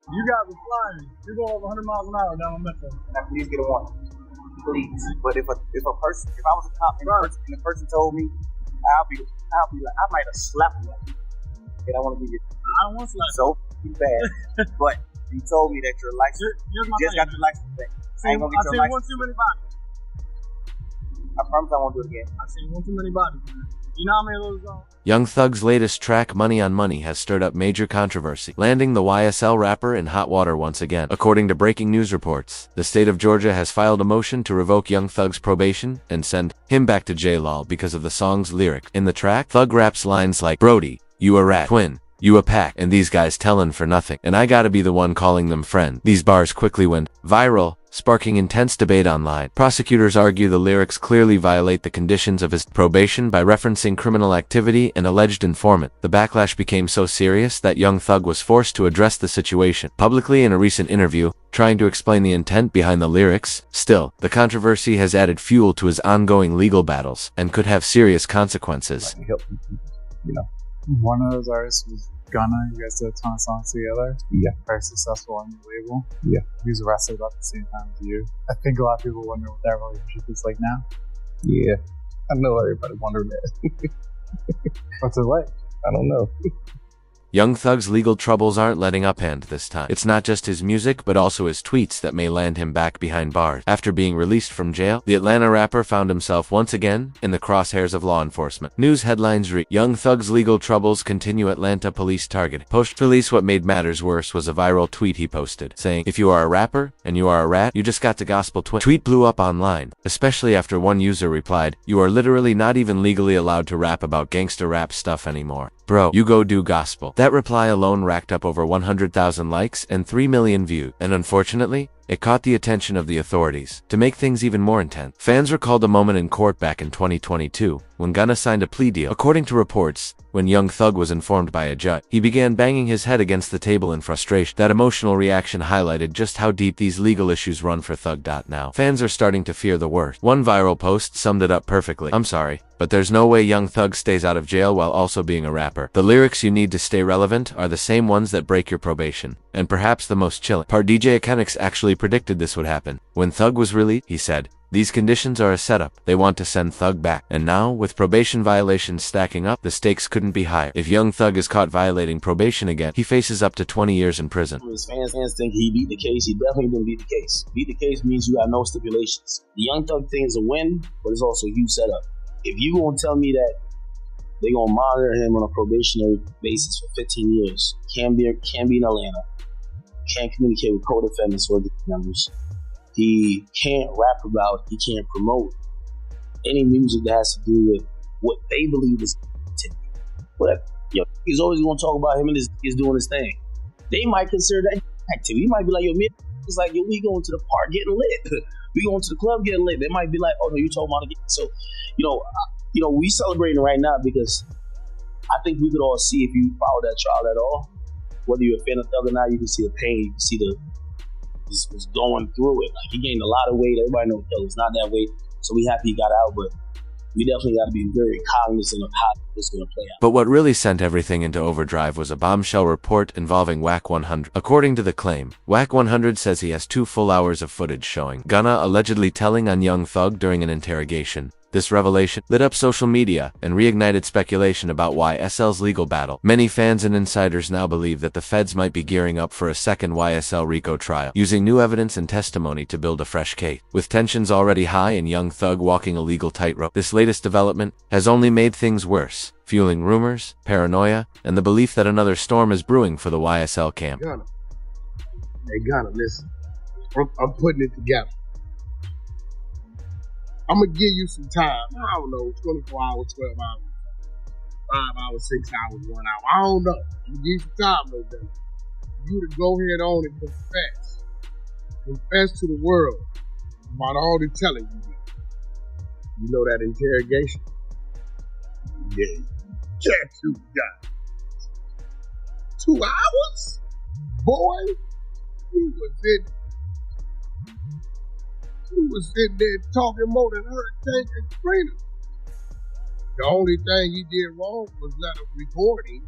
You guys are flying. You're going over 100 miles an hour down the metro. Now, please get a warning. Please. But if I was a cop and the person told me, I'll be like, I might have slapped him. And I want to be I don't want to slap so bad. But you told me that your license, just got your license back. I ain't gonna get your license. One too many bodies. I promise I won't do it again. I've seen one too many bodies, man. You know how many of those Young Thug's latest track, Money on Money, has stirred up major controversy, landing the YSL rapper in hot water once again. According to breaking news reports, the state of Georgia has filed a motion to revoke Young Thug's probation and send him back to jail because of the song's lyric. In the track, Thug raps lines like, "Brody, you a rat, twin, you a pack, and these guys tellin' for nothing, and I gotta be the one calling them friend." These bars quickly went viral, sparking intense debate online. Prosecutors argue the lyrics clearly violate the conditions of his probation by referencing criminal activity and alleged informant. The backlash became so serious that Young Thug was forced to address the situation publicly in a recent interview, trying to explain the intent behind the lyrics. Still, the controversy has added fuel to his ongoing legal battles and could have serious consequences. One of those artists was Gunna. You guys did a ton of songs together. Yeah. Very successful on your label. Yeah. He was arrested about the same time as you. I think a lot of people wonder what that relationship is like now. Yeah. I know everybody wondering that. What's it like? I don't know. Young Thug's legal troubles aren't letting up hand this time. It's not just his music, but also his tweets that may land him back behind bars. After being released from jail, the Atlanta rapper found himself once again in the crosshairs of law enforcement. News headlines read, Young Thug's legal troubles continue, Atlanta police target. Post-release, what made matters worse was a viral tweet he posted, saying, "If you are a rapper, and you are a rat, you just got to gospel twin." Tweet blew up online, especially after one user replied, "You are literally not even legally allowed to rap about gangster rap stuff anymore. Bro, you go do gospel." That reply alone racked up over 100,000 likes and 3 million views, and unfortunately, it caught the attention of the authorities. To make things even more intense, fans recalled a moment in court back in 2022, when Gunna signed a plea deal. According to reports, when Young Thug was informed by a judge, he began banging his head against the table in frustration. That emotional reaction highlighted just how deep these legal issues run for Thug. Now, fans are starting to fear the worst. One viral post summed it up perfectly. "I'm sorry, but there's no way Young Thug stays out of jail while also being a rapper. The lyrics you need to stay relevant are the same ones that break your probation. And perhaps the most chilling part, DJ Akenix actually predicted this would happen. When Thug was released, he said, 'These conditions are a setup. They want to send Thug back.' And now, with probation violations stacking up, the stakes couldn't be higher. If Young Thug is caught violating probation again, he faces up to 20 years in prison." His fans think he beat the case. He definitely didn't beat the case. Beat the case means you got no stipulations. The Young Thug thing is a win, but it's also a huge setup. If you gonna tell me that they're gonna monitor him on a probationary basis for 15 years, can't be in Atlanta, can't communicate with co-defendants or members, he can't rap about, he can't promote any music that has to do with what they believe is activity. But he's always gonna talk about him and he's doing his thing. They might consider that activity. He might be like, it's like, we going to the park getting lit. We going to the club getting lit. They might be like, oh no, you talking about it. So, we celebrating right now because I think we could all see, if you follow that trial at all, whether you're a fan of Thug or not, you can see the pain, you can see was going through it. Like, he gained a lot of weight. Everybody knows Thug is not that weight, so we happy he got out, but we definitely got to be very cognizant of how this is going to play out. But what really sent everything into overdrive was a bombshell report involving Whack 100. According to the claim, Whack 100 says he has 2 full hours of footage showing Gunna allegedly telling on Young Thug during an interrogation. This revelation lit up social media and reignited speculation about YSL's legal battle. Many fans and insiders now believe that the feds might be gearing up for a second YSL RICO trial, using new evidence and testimony to build a fresh case. With tensions already high and Young Thug walking a legal tightrope, this latest development has only made things worse, fueling rumors, paranoia, and the belief that another storm is brewing for the YSL camp. Gunna. Hey, Gunna, listen. I'm putting it together. I'm going to give you some time. I don't know, 24 hours, 12 hours, 5 hours, 6 hours, 1 hour. I don't know. I'm going to give you some time, though, Gunna. You to go ahead on and confess. Confess to the world about all the telling you did. You know that interrogation? Yeah. Can't you guys? 2 hours? Boy, you was sitting there talking more than Hurricane Katrina. The only thing he did wrong was let us record him.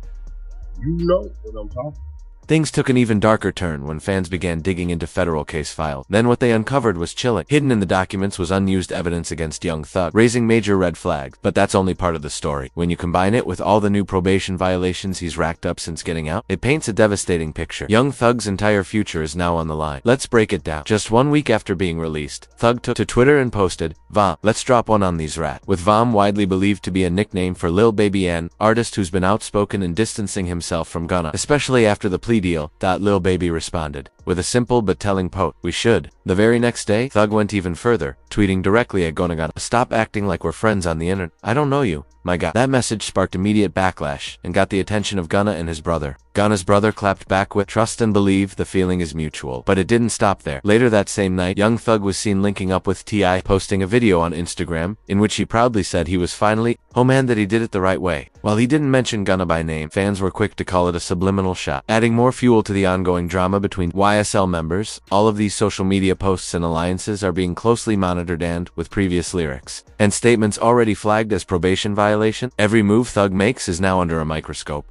You know what I'm talking about. Things took an even darker turn when fans began digging into federal case files. Then what they uncovered was chilling. Hidden in the documents was unused evidence against Young Thug, raising major red flags. But that's only part of the story. When you combine it with all the new probation violations he's racked up since getting out, it paints a devastating picture. Young Thug's entire future is now on the line. Let's break it down. Just 1 week after being released, Thug took to Twitter and posted, "Vom, let's drop one on these rats." With Vom widely believed to be a nickname for Lil Baby N, artist who's been outspoken in distancing himself from Gunna, especially after the plea deal. Lil Baby responded with a simple but telling post, "We should." The very next day, Thug went even further, tweeting directly at Gunna, "Stop acting like we're friends on the internet. I don't know you, my God." That message sparked immediate backlash and got the attention of Gunna and his brother. Gunna's brother clapped back with, "Trust and believe, the feeling is mutual." But it didn't stop there. Later that same night, Young Thug was seen linking up with T.I., posting a video on Instagram in which he proudly said he was finally, "Oh man, that he did it the right way." While he didn't mention Gunna by name, fans were quick to call it a subliminal shot, adding more fuel to the ongoing drama between YSL members. All of these social media posts and alliances are being closely monitored and, with previous lyrics and statements already flagged as probation violation, every move Thug makes is now under a microscope.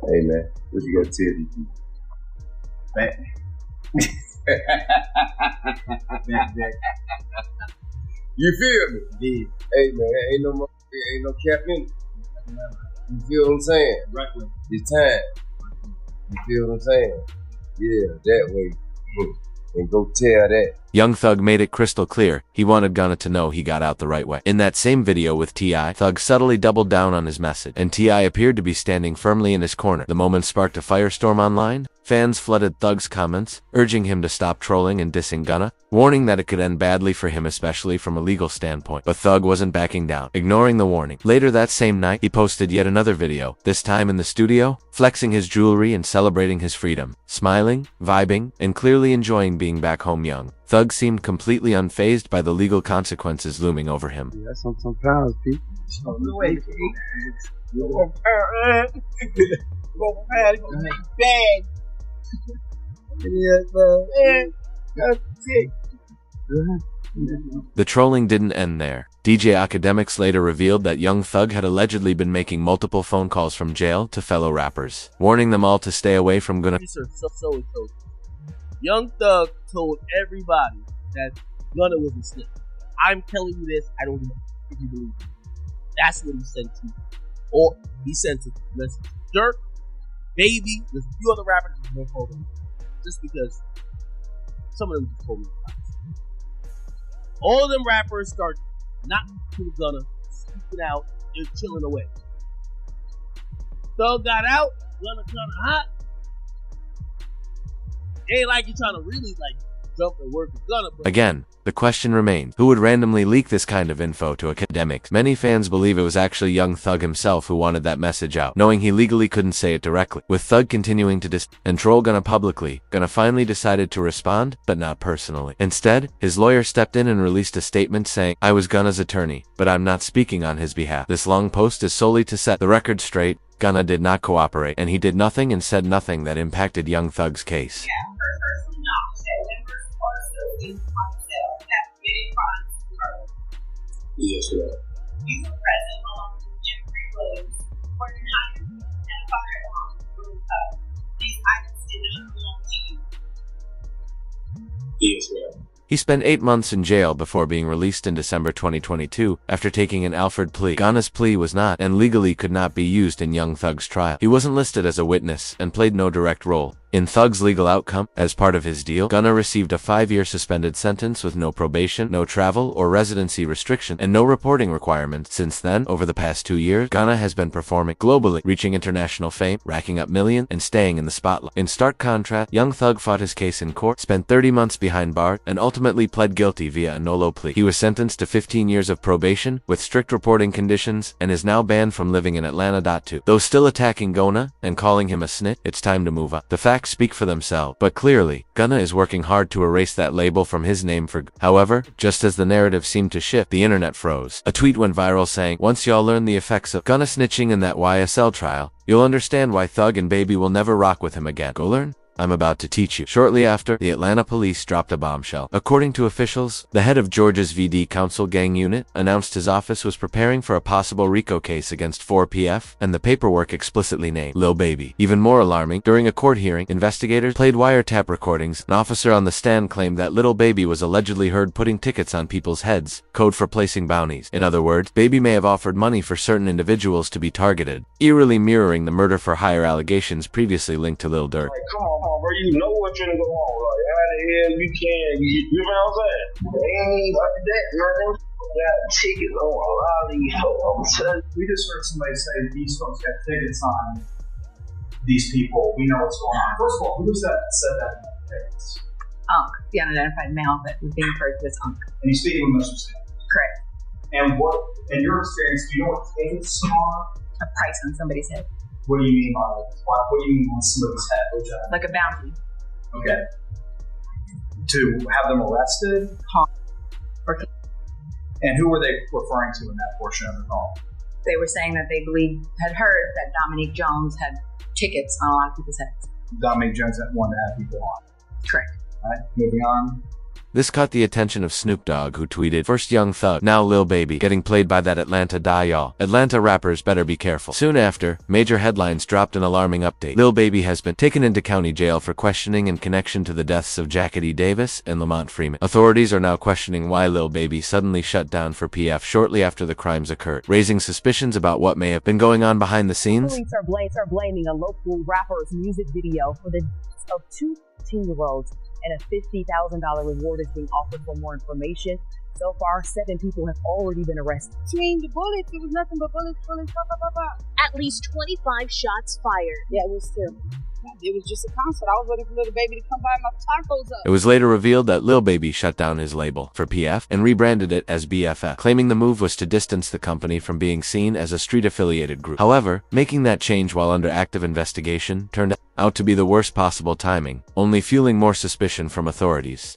Hey man, what you got to tell these people? Man. You feel me? Yeah. Hey man, ain't no cap in it. You feel what I'm saying? Right way. It's time. You feel what I'm saying? Yeah, that way. And go tell that. Young Thug made it crystal clear he wanted Gunna to know he got out the right way. In that same video with T.I., Thug subtly doubled down on his message, and T.I. appeared to be standing firmly in his corner. The moment sparked a firestorm online. Fans flooded Thug's comments, urging him to stop trolling and dissing Gunna, warning that it could end badly for him, especially from a legal standpoint. But Thug wasn't backing down, ignoring the warning. Later that same night, he posted yet another video, this time in the studio, flexing his jewelry and celebrating his freedom. Smiling, vibing, and clearly enjoying being back home young, Thug seemed completely unfazed by the legal consequences looming over him. Yeah, that's some pounds, Pete. Oh, no way, Pete. You're going to pound. You're going to pound. You're going to make bag. The trolling didn't end there. DJ Academics later revealed that Young Thug had allegedly been making multiple phone calls from jail to fellow rappers, warning them all to stay away from Gunna. So Young Thug told everybody that Gunna was a snitch. I'm telling you this, I don't know if you believe me. That's what he sent to. Or he sent to Dirk, Baby, there's a few other rappers that don't call them. Just because some of them just told me. All of them rappers start not to Gunna, speaking out, they're chilling away. Thug got out, Gunna kinda hot. It ain't like you trying to really jump and work with Gunna. Again, the question remained, who would randomly leak this kind of info to academics? Many fans believe it was actually Young Thug himself who wanted that message out, knowing he legally couldn't say it directly. With Thug continuing to diss and troll Gunna publicly, Gunna finally decided to respond, but not personally. Instead, his lawyer stepped in and released a statement saying, "I was Gunna's attorney, but I'm not speaking on his behalf." This long post is solely to set the record straight. Gunna did not cooperate, and he did nothing and said nothing that impacted Young Thug's case. Yes, sir. You were present along with Jeffrey Williams for the knife and a firearm from Thug. These items did not belong to you. Yes, sir. He spent 8 months in jail before being released in December 2022 after taking an Alford plea. Gunna's plea was not and legally could not be used in Young Thug's trial. He wasn't listed as a witness and played no direct role in Thug's legal outcome. As part of his deal, Gunna received a 5-year suspended sentence with no probation, no travel or residency restriction, and no reporting requirements. Since then, over the past 2 years, Gunna has been performing globally, reaching international fame, racking up millions, and staying in the spotlight. In stark contrast, Young Thug fought his case in court, spent 30 months behind bars, and ultimately pled guilty via a no-low plea. He was sentenced to 15 years of probation with strict reporting conditions and is now banned from living in Atlanta. Though still attacking Gunna and calling him a snitch, it's time to move on. The facts speak for themselves, but clearly, Gunna is working hard to erase that label from his name for good. However, just as the narrative seemed to shift, the internet froze. A tweet went viral saying, "Once y'all learn the effects of Gunna snitching in that YSL trial, you'll understand why Thug and Baby will never rock with him again. Go learn." I'm about to teach you. Shortly after, the Atlanta police dropped a bombshell. According to officials, the head of Georgia's VD Council gang unit announced his office was preparing for a possible RICO case against 4PF, and the paperwork explicitly named Lil Baby. Even more alarming, during a court hearing, investigators played wiretap recordings. An officer on the stand claimed that Lil Baby was allegedly heard putting tickets on people's heads, code for placing bounties. In other words, Baby may have offered money for certain individuals to be targeted, eerily mirroring the murder-for-hire allegations previously linked to Lil Durk. Like, come on, bro, you know what's gonna go on. Like, how the hell you can, you know what I'm saying? They ain't like that, man. Got tickets on a lot of these folks, I'm telling you. We just heard somebody say these folks got tickets on these people. We know what's going on. First of all, who was that said that in the tickets? The unidentified male that was being referred to as Unk. And he's speaking with Mr. Sam. Correct. And what, in your experience, do you know what tickets are? A price on somebody's head. What do you mean by that? What do you mean on somebody's head? Which, Like a bounty. okay. To have them arrested? Okay. And who were they referring to in that portion of the call? They were saying that they had heard that Dominique Jones had tickets on a lot of people's heads. Dominique Jones wanted to have people on. Correct. All right, moving on. This caught the attention of Snoop Dogg, who tweeted, "First Young Thug, now Lil Baby, getting played by that Atlanta die y'all. Atlanta rappers better be careful." Soon after, major headlines dropped an alarming update. Lil Baby has been taken into county jail for questioning in connection to the deaths of Jackie Davis and Lamont Freeman. Authorities are now questioning why Lil Baby suddenly shut down for PF shortly after the crimes occurred, raising suspicions about what may have been going on behind the scenes. Police are blaming a local rapper's music video for the deaths of two teen-year-olds, and a $50,000 reward is being offered for more information. So far, 7 people have already been arrested. Between the bullets, it was nothing but bullets, At least 25 shots fired. Yeah, it was terrible. It was just a concert. I was waiting for Lil Baby to come by my tacos up. It was later revealed that Lil Baby shut down his label for PF and rebranded it as BFF, claiming the move was to distance the company from being seen as a street-affiliated group. However, making that change while under active investigation turned out to be the worst possible timing, only fueling more suspicion from authorities.